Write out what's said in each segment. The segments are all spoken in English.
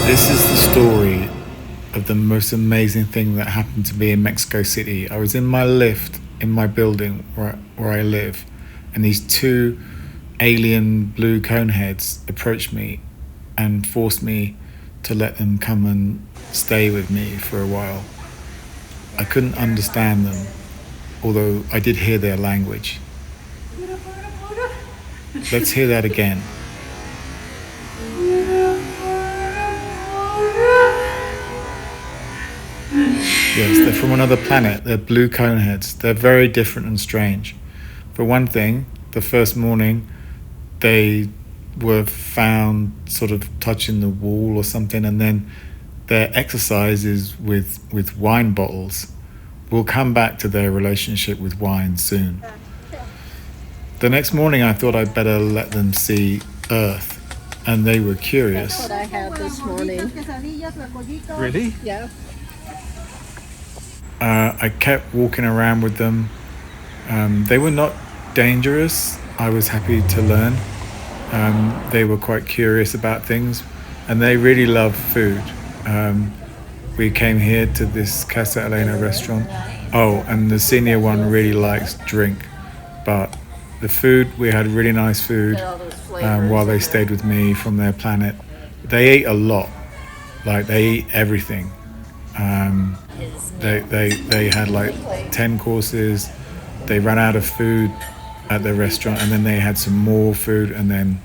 This is the story of the most amazing thing that happened to me in Mexico City. I was in my lift in my building where I live, and these two alien blue cone heads approached me and forced me to let them come and stay with me for a while. I couldn't understand them, although I did hear their language. Let's hear that again. Yes, they're from another planet. They're blue coneheads. They're very different and strange. For one thing, the first morning, they were found sort of touching the wall or something, and then their exercise is with wine bottles. We'll come back to their relationship with wine soon. The next morning, I thought I'd better let them see Earth, and they were curious. That's what I had this morning. Really? Yeah. I kept walking around with them. They were not dangerous. I was happy to learn. They were quite curious about things, and they really love food. We came here to this Casa Elena restaurant. Oh, and the senior one really likes drink, but the food, we had really nice food while they stayed with me from their planet. They ate a lot, like they eat everything. They had like 10 courses. They ran out of food at the restaurant, and then they had some more food, and then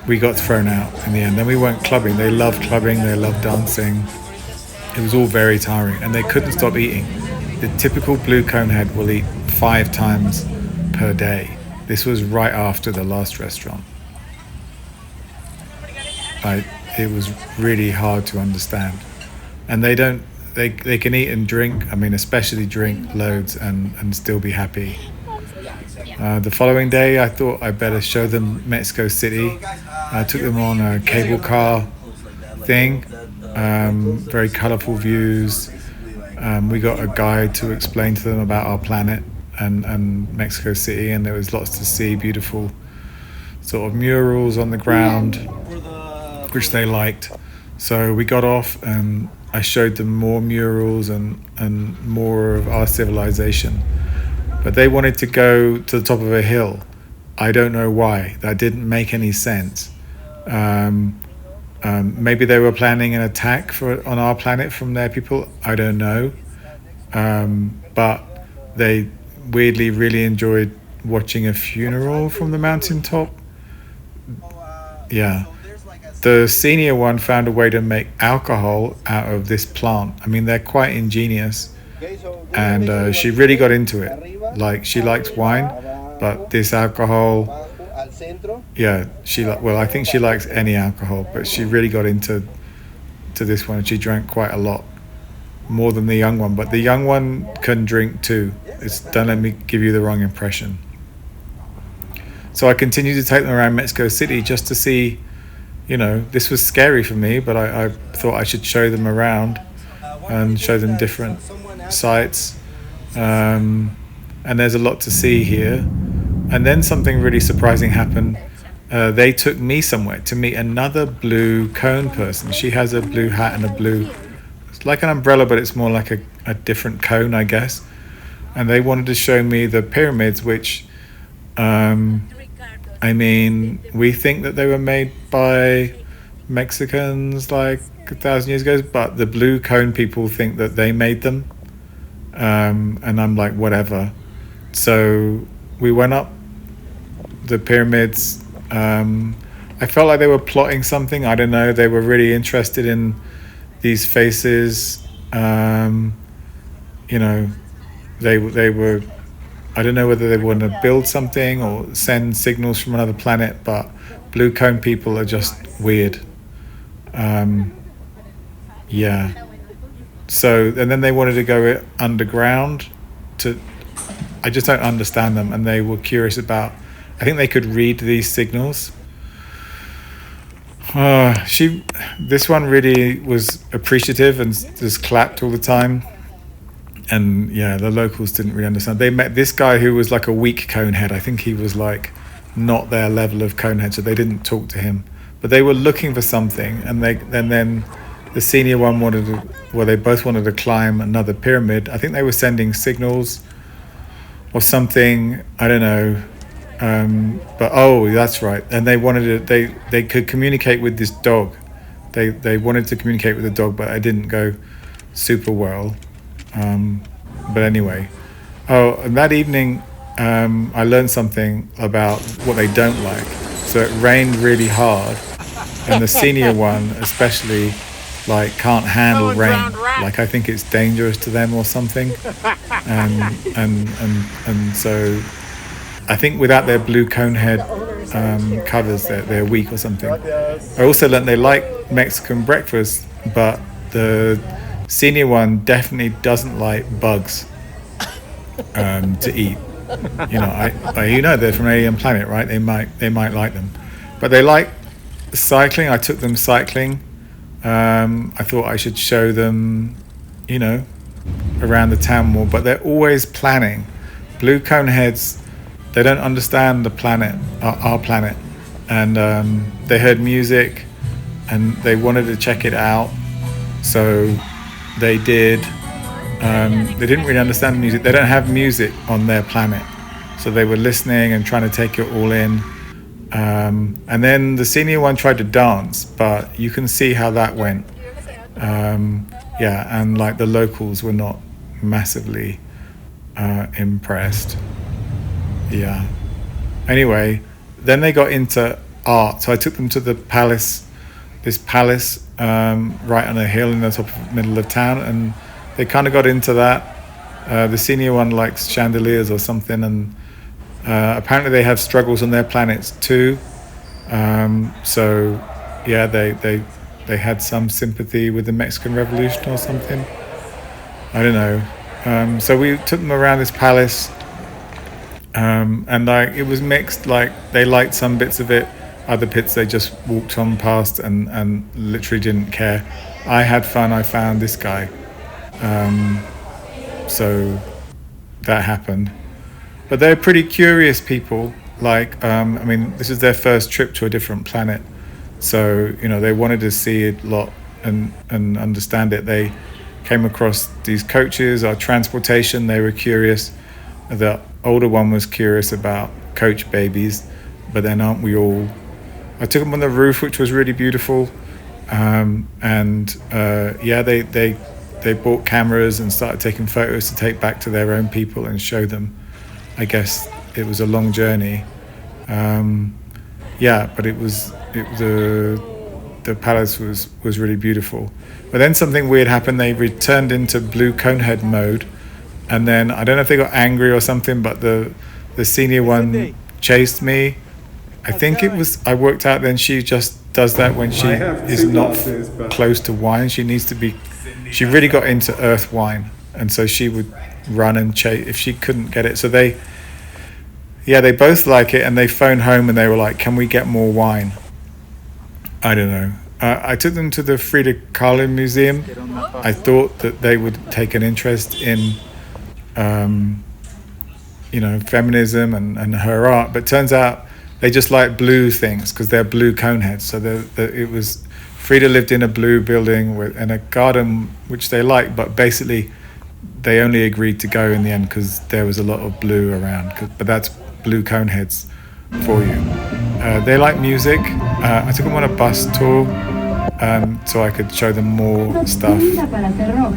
we got thrown out in the end. Then we went clubbing. They loved clubbing, they loved dancing. It was all very tiring, and they couldn't stop eating. The typical blue conehead will eat 5 times per day. This was right after the last restaurant. It was really hard to understand. And they can eat and drink, I mean especially drink loads and still be happy. The following day I thought I'd better show them Mexico City. I took them on a cable car thing, very colourful views. We got a guide to explain to them about our planet and Mexico City, and there was lots to see, beautiful sort of murals on the ground, which they liked. So we got off and I showed them more murals and more of our civilization. But they wanted to go to the top of a hill. I don't know why. That didn't make any sense. Maybe they were planning an attack on our planet from their people. I don't know. But they weirdly really enjoyed watching a funeral from the mountaintop. Yeah. The senior one found a way to make alcohol out of this plant. I mean, they're quite ingenious. And she really got into it. Like, she likes wine, but this alcohol, I think she likes any alcohol, but she really got into this one, and she drank quite a lot, more than the young one. But the young one can drink too. Don't let me give you the wrong impression. So I continued to take them around Mexico City just to see, this was scary for me, but I thought I should show them around and show them different sites. And there's a lot to see here. And then something really surprising happened. They took me somewhere to meet another blue cone person. She has a blue hat and it's like an umbrella, but it's more like a different cone, I guess. And they wanted to show me the pyramids, which, we think that they were made by Mexicans like 1,000 years ago, but the blue cone people think that they made them. And I'm like, whatever. So we went up the pyramids. I felt like they were plotting something. I don't know. They were really interested in these faces. They were, I don't know whether they want to build something or send signals from another planet, but blue cone people are just weird. So, and then they wanted to go underground I just don't understand them, and they were curious about, I think they could read these signals. This one really was appreciative and just clapped all the time. And the locals didn't really understand. They met this guy who was like a weak cone head. I think he was like not their level of Conehead, so they didn't talk to him. But they were looking for something, and then the senior one wanted to, well, they both wanted to climb another pyramid. I think they were sending signals or something. I don't know. But oh, that's right. And they wanted to, they could communicate with this dog. They wanted to communicate with the dog, but it didn't go super well. But anyway, oh, and that evening I learned something about what they don't like. So it rained really hard, and the senior one especially like can't handle rain. Like I think it's dangerous to them or something. And so I think without their blue conehead covers, they're weak or something. I also learned they like Mexican breakfast, but the senior one definitely doesn't like bugs to eat. They're from Alien Planet, right? They might like them, but they like cycling. I took them cycling. I thought I should show them, around the town more, but they're always planning. Blue coneheads, they don't understand the planet, our planet, and they heard music and they wanted to check it out, so they did. They didn't really understand the music. They don't have music on their planet, so they were listening and trying to take it all in. And then the senior one tried to dance, but you can see how that went. And like the locals were not massively impressed. Yeah. Anyway, then they got into art. So I took them to the palace, this palace right on a hill in the middle of town, and they kind of got into that. The senior one likes chandeliers or something, and apparently they have struggles on their planets too. So yeah, they had some sympathy with the Mexican Revolution or something. I don't know. So we took them around this palace. And like it was mixed. Like they liked some bits of it, other bits they just walked on past and literally didn't care. I had fun. I found this guy, so that happened. But they're pretty curious people. Like this is their first trip to a different planet, so they wanted to see it a lot and understand it. They came across these coaches, our transportation. They were curious. The older one was curious about coach babies, but then aren't we all? I took them on the roof, which was really beautiful, they bought cameras and started taking photos to take back to their own people and show them. I guess it was a long journey, but the palace was really beautiful. But then something weird happened. They returned into blue conehead mode. And then I don't know if they got angry or something, but the senior one chased me. I think it was, I worked out then she just does that when she is not close to wine. She really got into earth wine. And so she would run and chase if she couldn't get it. So they both like it, and they phoned home and they were like, can we get more wine? I don't know. I took them to the Frida Kahlo Museum. I thought that they would take an interest in feminism and her art, but turns out they just like blue things because they're blue coneheads. So it was Frida lived in a blue building in a garden which they liked, but basically they only agreed to go in the end because there was a lot of blue around. But that's blue coneheads for you. They like music. I took them on a bus tour so I could show them more stuff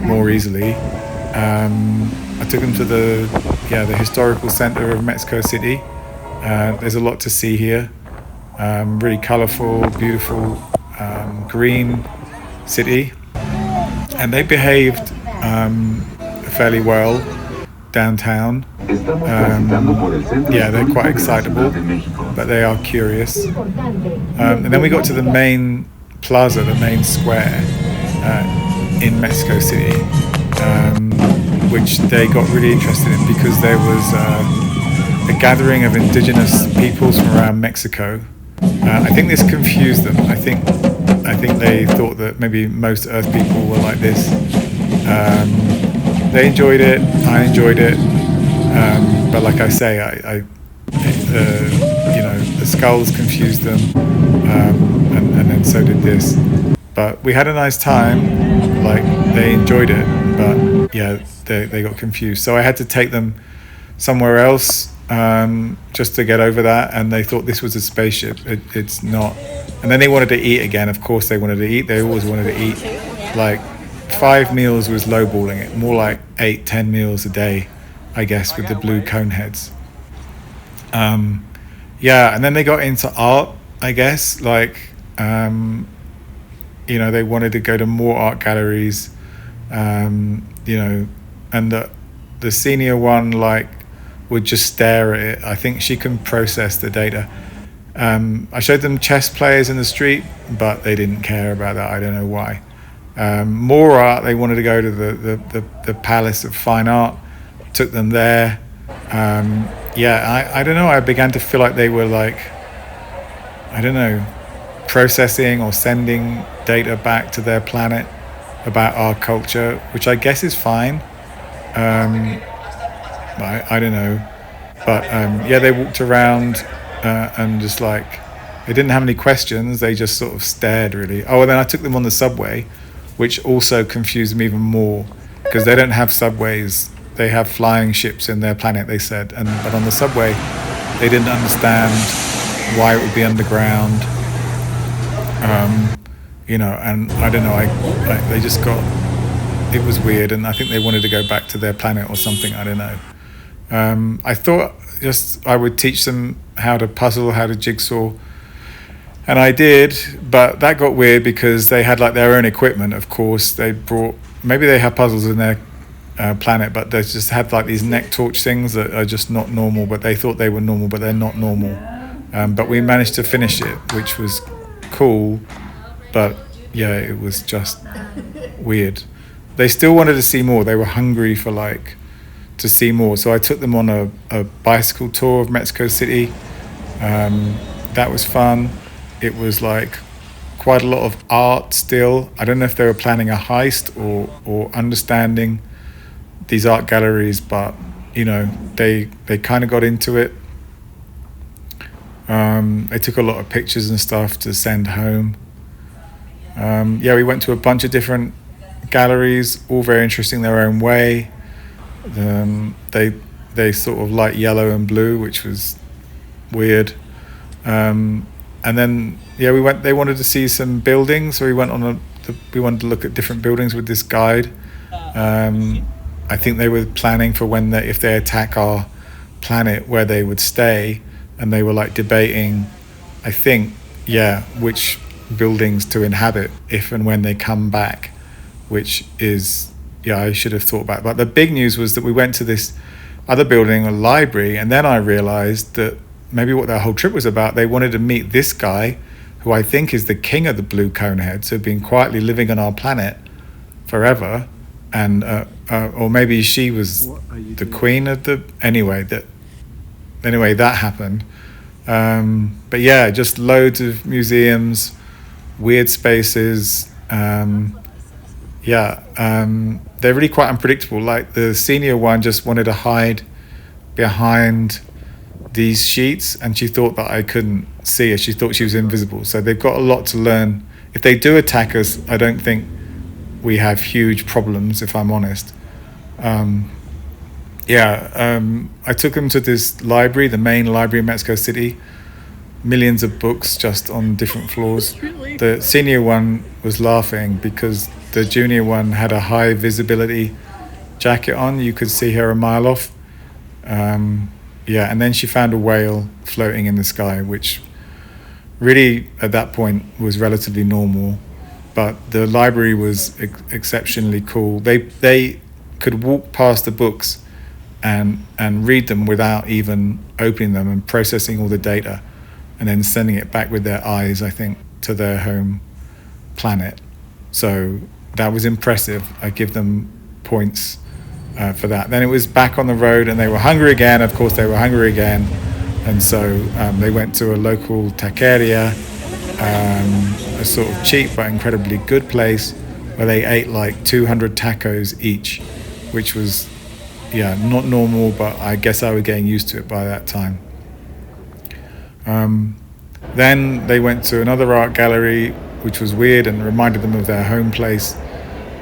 more easily. I took them to the historical center of Mexico City. There's a lot to see here. Really colorful, beautiful, green city. And they behaved fairly well downtown. They're quite excitable, but they are curious. And then we got to the main plaza, the main square in Mexico City. Which they got really interested in because there was a gathering of indigenous peoples from around Mexico. I think this confused them. I think they thought that maybe most Earth people were like this. They enjoyed it. I enjoyed it. But like I say, the skulls confused them, and then so did this. But we had a nice time. Like, they enjoyed it, but yeah, they got confused. So I had to take them somewhere else, just to get over that. And they thought this was a spaceship. It's not. And then they wanted to eat again. Of course, they wanted to eat. They always wanted to eat. Like, 5 meals was lowballing it. More like 8-10 meals a day, I guess, with the blue cone heads. Yeah, and then they got into art, I guess. Like, they wanted to go to more art galleries, and the senior one, like, would just stare at it. I think she can process the data. I showed them chess players in the street, but they didn't care about that. I don't know why. More art, they wanted to go to the Palace of Fine Art. Took them there. I don't know. I began to feel like they were, like, I don't know, processing or sending data back to their planet about our culture, which I guess is fine. I don't know. But they walked around and just, like, they didn't have any questions. They just sort of stared, really. Oh, and then I took them on the subway, which also confused me even more, because they don't have subways. They have flying ships in their planet, they said. But on the subway, they didn't understand why it would be underground. And I don't know, they just got, it was weird, and I think they wanted to go back to their planet or something, I don't know. I thought I would teach them how to puzzle, how to jigsaw, and I did, but that got weird because they had, like, their own equipment, of course. Maybe they have puzzles in their planet, but they just had, like, these neck torch things that are just not normal, but they thought they were normal, but they're not normal. But we managed to finish it, which was cool, but yeah, it was just weird. They still wanted to see more. They were hungry for, like, to see more. So I took them on a bicycle tour of Mexico City. That was fun. It was, like, quite a lot of art still. I don't know if they were planning a heist or understanding these art galleries, but they kind of got into it. They took a lot of pictures and stuff to send home. We went to a bunch of different galleries, all very interesting their own way. They sort of like yellow and blue, which was weird. And then they wanted to see some buildings, so we wanted to look at different buildings with this guide. I think they were planning for if they attack our planet, where they would stay, and they were, like, debating, I think, which buildings to inhabit if and when they come back, which is, I should have thought about. But the big news was that we went to this other building, a library, and then I realized that maybe what their whole trip was about, they wanted to meet this guy, who I think is the king of the blue coneheads, who've been quietly living on our planet forever, and or maybe she was the queen of the... Anyway, that happened. But yeah, just loads of museums, weird spaces. They're really quite unpredictable. Like, the senior one just wanted to hide behind these sheets, and she thought that I couldn't see her. She thought she was invisible. So they've got a lot to learn. If they do attack us, I don't think we have huge problems, if I'm honest. I took them to this library, the main library in Mexico City. Millions of books just on different floors. Really? The senior one was laughing because the junior one had a high visibility jacket on. You could see her a mile off. And then she found a whale floating in the sky, which really at that point was relatively normal. But the library was exceptionally cool. They could walk past the books and read them without even opening them and processing all the data and then sending it back with their eyes, I think, to their home planet. So that was impressive. I give them points for that. Then it was back on the road, and they were hungry again. Of course, they were hungry again. And so they went to a local taqueria, a sort of cheap but incredibly good place, where they ate like 200 tacos each, which was, not normal, but I guess I was getting used to it by that time. Then they went to another art gallery, which was weird and reminded them of their home place,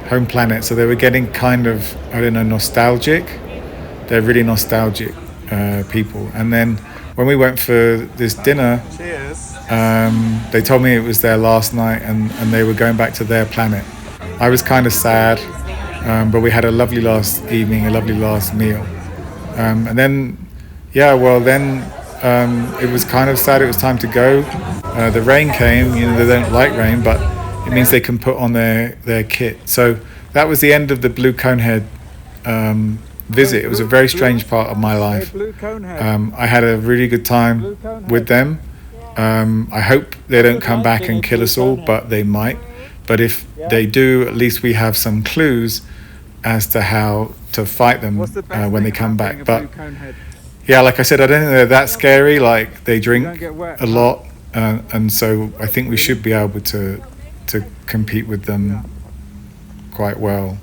home planet. So they were getting kind of, I don't know, nostalgic. They're really nostalgic people. And then when we went for this dinner, they told me it was their last night and they were going back to their planet. I was kind of sad, but we had a lovely last evening, a lovely last meal. And then, it was kind of sad. It was time to go. The rain came. You know, they don't like rain, but it means they can put on their kit. So that was the end of the Blue Conehead visit. It was a very strange part of my life. I had a really good time with them. I hope they don't come back and kill us all, but they might. But if they do, at least we have some clues as to how to fight them when they come back. But yeah, like I said, I don't think they're that scary. Like, they drink a lot, and so I think we should be able to compete with them quite well.